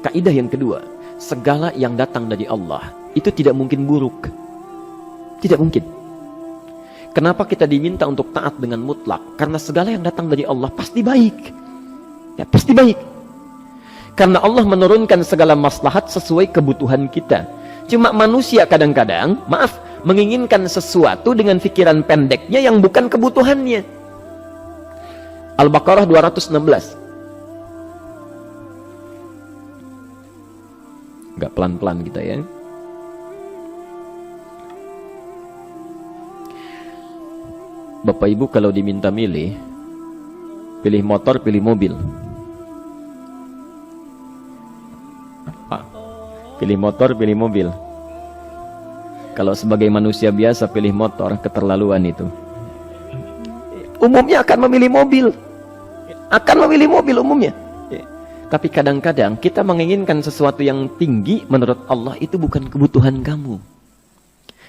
Kaidah yang kedua, segala yang datang dari Allah itu tidak mungkin buruk. Tidak mungkin. Kenapa kita diminta untuk taat dengan mutlak? Karena segala yang datang dari Allah pasti baik. Ya, pasti baik. Karena Allah menurunkan segala maslahat sesuai kebutuhan kita. Cuma manusia kadang-kadang, menginginkan sesuatu dengan pikiran pendeknya yang bukan kebutuhannya. Al-Baqarah 216. Agak pelan-pelan kita ya. Bapak Ibu kalau diminta milih, pilih motor, pilih mobil. Pilih motor, pilih mobil. Kalau sebagai manusia biasa pilih motor, keterlaluan itu. Umumnya akan memilih mobil. Akan memilih mobil umumnya. Tapi kadang-kadang kita menginginkan sesuatu yang tinggi, menurut Allah itu bukan kebutuhan kamu.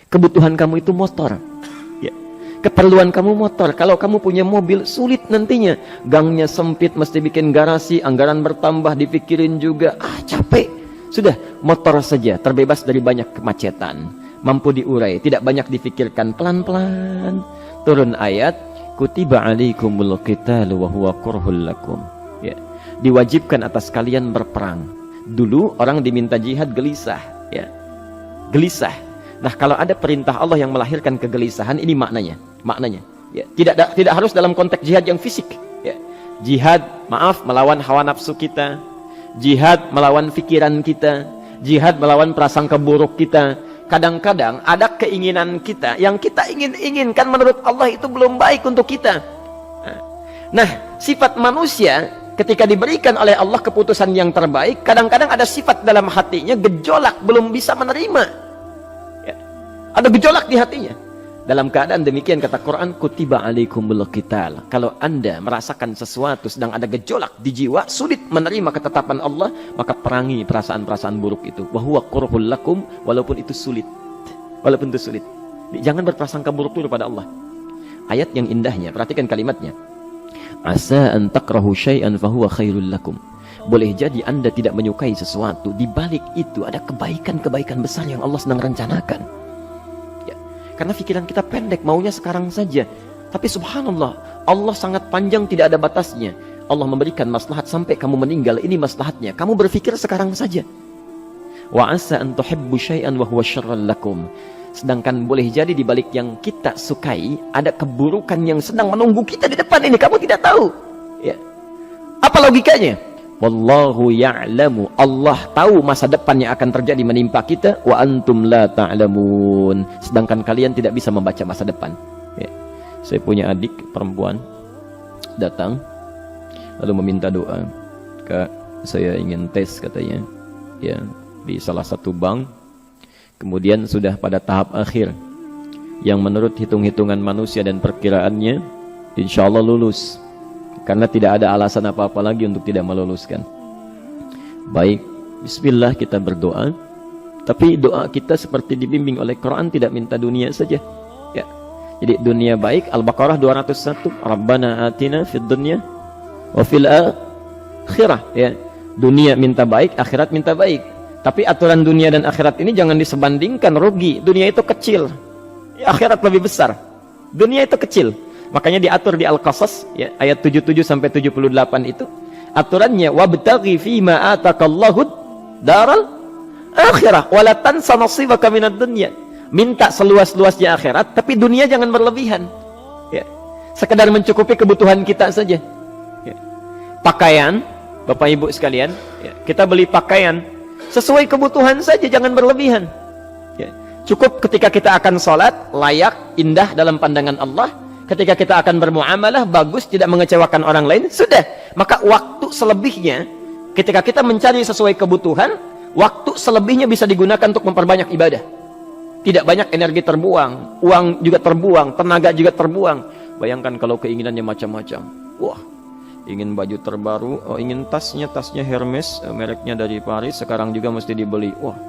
Kebutuhan kamu itu motor. Ya. Keperluan kamu motor. Kalau kamu punya mobil, sulit nantinya. Gangnya sempit, mesti bikin garasi, anggaran bertambah, dipikirin juga. Capek. Sudah, motor saja, terbebas dari banyak kemacetan. Mampu diurai, tidak banyak difikirkan. Pelan-pelan. Turun ayat, kutiba alaikumul qitalu wa huwa kurhul lakum. Ya. Diwajibkan atas kalian berperang. Dulu orang diminta jihad gelisah, ya. Gelisah. Nah, kalau ada perintah Allah yang melahirkan kegelisahan, ini maknanya. Maknanya, ya. Tidak harus dalam konteks jihad yang fisik, ya. Jihad, melawan hawa nafsu kita. Jihad melawan pikiran kita. Jihad melawan prasangka buruk kita. Kadang-kadang ada keinginan kita yang kita inginkan menurut Allah itu belum baik untuk kita. Nah, sifat manusia ketika diberikan oleh Allah keputusan yang terbaik, kadang-kadang ada sifat dalam hatinya gejolak, belum bisa menerima. Ya. Ada gejolak di hatinya. Dalam keadaan demikian kata Quran, kutiba alaikumul qital. Kalau Anda merasakan sesuatu sedang ada gejolak di jiwa, sulit menerima ketetapan Allah, maka perangi perasaan-perasaan buruk itu. Wa huwa kurhul lakum, walaupun itu sulit. Walaupun itu sulit. Jangan berprasangka buruk dulu pada Allah. Ayat yang indahnya, perhatikan kalimatnya. Asa an takrahu syai'an fahuwa khairul lakum. Boleh jadi Anda tidak menyukai sesuatu, di balik itu ada kebaikan-kebaikan besar yang Allah sedang rencanakan. Ya. Karena pikiran kita pendek, maunya sekarang saja. Tapi subhanallah, Allah sangat panjang, tidak ada batasnya. Allah memberikan maslahat sampai kamu meninggal, ini maslahatnya. Kamu berpikir sekarang saja. Wa asa an tuhibbu syai'an wa huwa syarrul lakum. Sedangkan boleh jadi di balik yang kita sukai ada keburukan yang sedang menunggu kita di depan ini, kamu tidak tahu. Ya. Apa logikanya? Wallahu ya'lamu. Allah tahu masa depan yang akan terjadi menimpa kita. Wa antum la ta'lamun. Sedangkan kalian tidak bisa membaca masa depan. Ya. Saya punya adik perempuan datang lalu meminta doa. Kak, saya ingin tes katanya. Ya, di salah satu bank. Kemudian sudah pada tahap akhir yang menurut hitung-hitungan manusia dan perkiraannya insya Allah lulus, karena tidak ada alasan apa-apa lagi untuk tidak meluluskan. Baik, bismillah kita berdoa. Tapi doa kita seperti dibimbing oleh Quran, tidak minta dunia saja, ya. Jadi dunia baik, Al-Baqarah 201, Rabbana atina fid dunya wa fil akhirah, ya. Dunia minta baik, akhirat minta baik. Tapi aturan dunia dan akhirat ini jangan disebandingkan, rugi. Dunia itu kecil, ya, akhirat lebih besar. Dunia itu kecil. Makanya diatur di Al-Qasas, ya, ayat 77 sampai 78 itu. Aturannya wabtaghi fima atakallahu daral akhirah wa la tansa nasibaka minad dunya. Minta seluas-luasnya akhirat, tapi dunia jangan berlebihan. Ya. Sekedar mencukupi kebutuhan kita saja. Ya. Pakaian, Bapak Ibu sekalian, ya, kita beli pakaian sesuai kebutuhan saja, jangan berlebihan. Ya. Cukup ketika kita akan sholat, layak, indah dalam pandangan Allah. Ketika kita akan bermuamalah, bagus, tidak mengecewakan orang lain, sudah. Maka waktu selebihnya, ketika kita mencari sesuai kebutuhan, waktu selebihnya bisa digunakan untuk memperbanyak ibadah. Tidak banyak energi terbuang, uang juga terbuang, tenaga juga terbuang. Bayangkan kalau keinginannya macam-macam. Wah, ingin baju terbaru, ingin tasnya Hermes, mereknya dari Paris, sekarang juga mesti dibeli. Wah,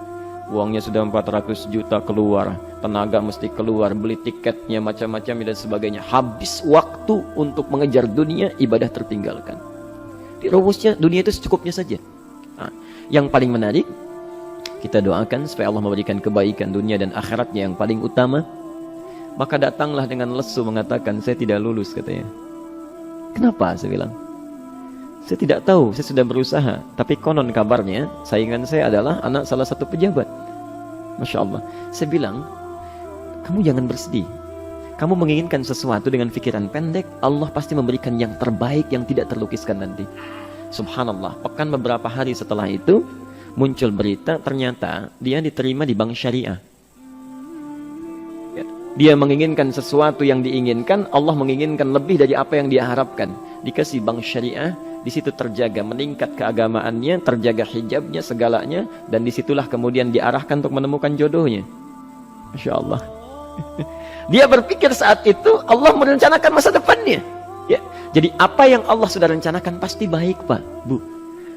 uangnya sudah 400 juta keluar, tenaga mesti keluar, beli tiketnya macam-macam dan sebagainya. Habis waktu untuk mengejar dunia, ibadah tertinggalkan. Tapi rumusnya dunia itu secukupnya saja. Nah, yang paling menarik, kita doakan supaya Allah memberikan kebaikan dunia dan akhiratnya yang paling utama. Maka datanglah dengan lesu mengatakan, saya tidak lulus katanya. Kenapa? Saya bilang, saya tidak tahu, saya sudah berusaha. Tapi konon kabarnya, saingan saya adalah anak salah satu pejabat. Masya Allah. Saya bilang, kamu jangan bersedih. Kamu menginginkan sesuatu dengan pikiran pendek, Allah pasti memberikan yang terbaik yang tidak terlukiskan nanti. Subhanallah, pekan beberapa hari setelah itu, muncul berita, ternyata dia diterima di bank syariah. Dia menginginkan sesuatu yang diinginkan, Allah menginginkan lebih dari apa yang dia harapkan. Dikasih bank syariah, di situ terjaga, meningkat keagamaannya, terjaga hijabnya, segalanya, dan disitulah kemudian diarahkan untuk menemukan jodohnya. Masya Allah. Dia berpikir saat itu Allah merencanakan masa depannya. Ya. Jadi apa yang Allah sudah rencanakan pasti baik, Pak, Bu.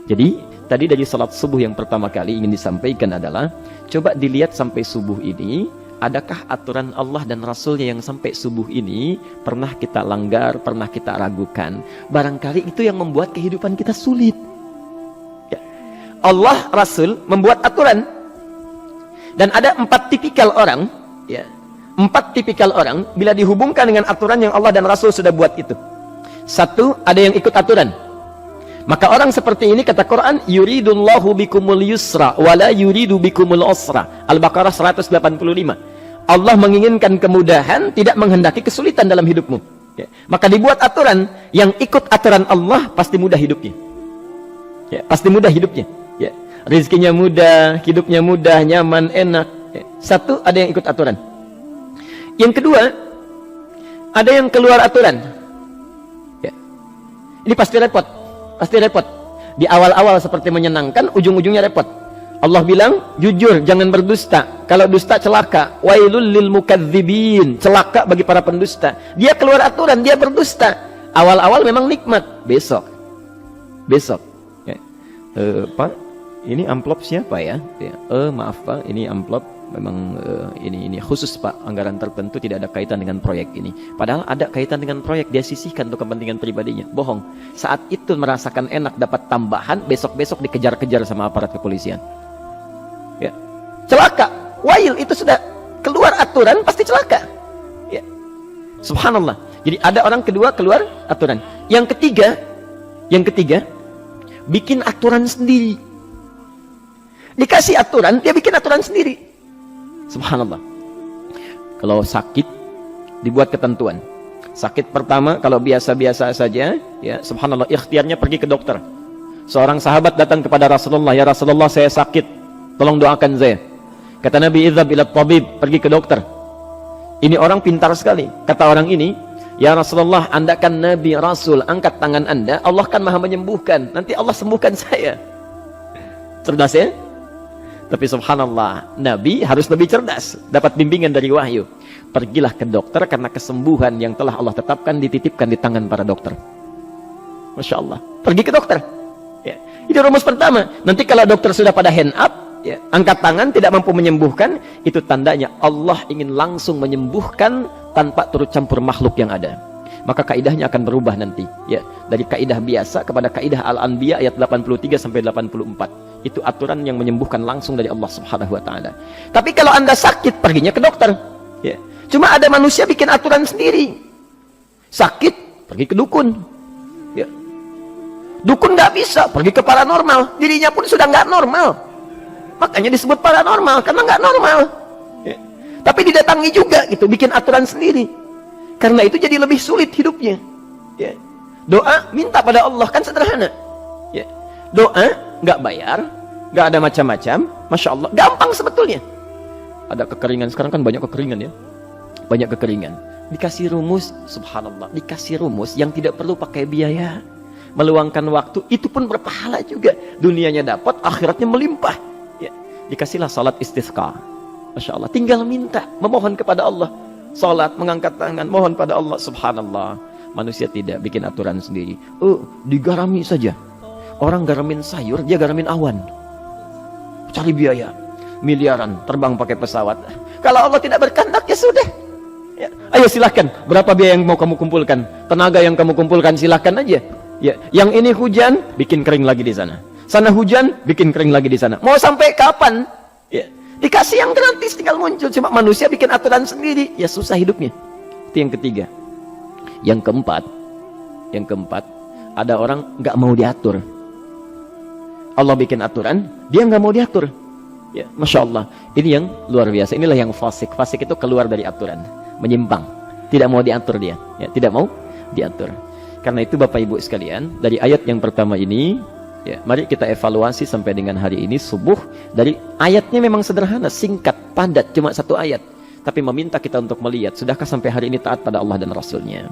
Jadi tadi dari salat subuh yang pertama kali ingin disampaikan adalah, coba dilihat sampai subuh ini, adakah aturan Allah dan Rasulnya yang sampai subuh ini pernah kita langgar, pernah kita ragukan. Barangkali itu yang membuat kehidupan kita sulit. Ya. Allah, Rasul membuat aturan. Dan ada 4 tipikal orang, ya. 4 tipikal orang bila dihubungkan dengan aturan yang Allah dan Rasul sudah buat itu. 1, ada yang ikut aturan. Maka orang seperti ini kata Quran, yuridullahu bikumul yusra wala yuridu bikumul usra. Al-Baqarah 185. Allah menginginkan kemudahan, tidak menghendaki kesulitan dalam hidupmu. Ya. Maka dibuat aturan, yang ikut aturan Allah pasti mudah hidupnya. Ya, pasti mudah hidupnya. Ya. Rizkinya mudah, hidupnya mudah, nyaman, enak. Ya. 1, ada yang ikut aturan. Yang kedua, ada yang keluar aturan. Ya. Ini pasti repot. Pasti repot. Di awal-awal seperti menyenangkan, ujung-ujungnya repot. Allah bilang, jujur, jangan berdusta. Kalau dusta celaka. Wailul lil mukadzibin. Celaka bagi para pendusta. Dia keluar aturan, dia berdusta. Awal-awal memang nikmat. Besok. Ya. Pak, ini amplop siapa ya? Ya. Maaf Pak, ini amplop. Memang ini khusus Pak, anggaran tertentu tidak ada kaitan dengan proyek ini. Padahal ada kaitan dengan proyek, dia sisihkan untuk kepentingan pribadinya. Bohong. Saat itu merasakan enak dapat tambahan, besok-besok dikejar-kejar sama aparat kepolisian. Ya. Celaka. Wail, itu sudah keluar aturan pasti celaka. Ya. Subhanallah. Jadi ada orang kedua keluar aturan. Yang ketiga bikin aturan sendiri. Dikasih aturan, dia bikin aturan sendiri. Subhanallah. Kalau sakit, dibuat ketentuan. Sakit pertama, kalau biasa-biasa saja, ya subhanallah, ikhtiarnya pergi ke dokter. Seorang sahabat datang kepada Rasulullah, ya Rasulullah, saya sakit, tolong doakan saya. Kata Nabi, idhab ila tabib, pergi ke dokter. Ini orang pintar sekali. Kata orang ini, ya Rasulullah, Anda kan Nabi Rasul, angkat tangan Anda, Allah kan maha menyembuhkan, nanti Allah sembuhkan saya. Cerdas ya? Tapi subhanallah, Nabi harus lebih cerdas, dapat bimbingan dari wahyu. Pergilah ke dokter karena kesembuhan yang telah Allah tetapkan dititipkan di tangan para dokter. Masya Allah, pergi ke dokter. Ya. Itu rumus pertama. Nanti kalau dokter sudah pada hand up, ya, angkat tangan tidak mampu menyembuhkan, itu tandanya Allah ingin langsung menyembuhkan tanpa turut campur makhluk yang ada. Maka kaidahnya akan berubah nanti, ya, dari kaidah biasa kepada kaidah Al-Anbiya ayat 83 sampai 84. Itu aturan yang menyembuhkan langsung dari Allah Subhanahu wa taala. Tapi kalau Anda sakit, perginya ke dokter. Ya. Cuma ada manusia bikin aturan sendiri. Sakit, pergi ke dukun. Ya. Dukun nggak bisa, pergi ke paranormal. Dirinya pun sudah nggak normal. Makanya disebut paranormal karena nggak normal. Ya. Tapi didatangi juga gitu, bikin aturan sendiri. Karena itu jadi lebih sulit hidupnya. Ya. Doa minta pada Allah kan sederhana. Ya. Doa nggak bayar, nggak ada macam-macam, masya Allah, gampang sebetulnya. Ada kekeringan sekarang kan, banyak kekeringan ya, banyak kekeringan. Dikasih rumus, subhanallah, dikasih rumus yang tidak perlu pakai biaya, meluangkan waktu, itu pun berpahala juga. Dunianya dapat, akhiratnya melimpah. Ya. Dikasihlah salat istisqa, masya Allah, tinggal minta, memohon kepada Allah. Salat, mengangkat tangan, mohon pada Allah, subhanallah. Manusia tidak bikin aturan sendiri. Digarami saja. Orang garamin sayur, dia garamin awan. Cari biaya miliaran, terbang pakai pesawat. Kalau Allah tidak berkehendak, ya sudah. Ya. Ayo silahkan, berapa biaya yang mau kamu kumpulkan? Tenaga yang kamu kumpulkan silahkan aja. Ya, yang ini hujan, bikin kering lagi di sana. Sana hujan, bikin kering lagi di sana. Mau sampai kapan? Ya, dikasih yang gratis tinggal muncul. Cuma manusia bikin aturan sendiri, ya susah hidupnya. Itu yang ketiga. Yang keempat, ada orang nggak mau diatur. Allah bikin aturan, dia nggak mau diatur. Ya, Masya Allah. Ini yang luar biasa. Inilah yang fasik. Fasik itu keluar dari aturan, menyimpang, tidak mau diatur dia. Ya, tidak mau diatur. Karena itu Bapak Ibu sekalian, dari ayat yang pertama ini, ya, mari kita evaluasi sampai dengan hari ini subuh. Dari ayatnya memang sederhana, singkat, padat, cuma satu ayat. Tapi meminta kita untuk melihat, sudahkah sampai hari ini taat pada Allah dan Rasulnya?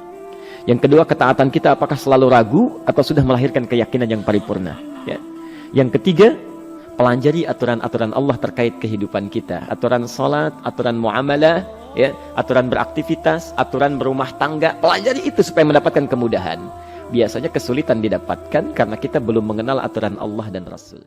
Yang kedua, ketaatan kita apakah selalu ragu atau sudah melahirkan keyakinan yang paripurna? Ya. Yang ketiga, pelajari aturan-aturan Allah terkait kehidupan kita. Aturan salat, aturan muamalah, ya, aturan beraktivitas, aturan berumah tangga. Pelajari itu supaya mendapatkan kemudahan. Biasanya kesulitan didapatkan karena kita belum mengenal aturan Allah dan Rasul.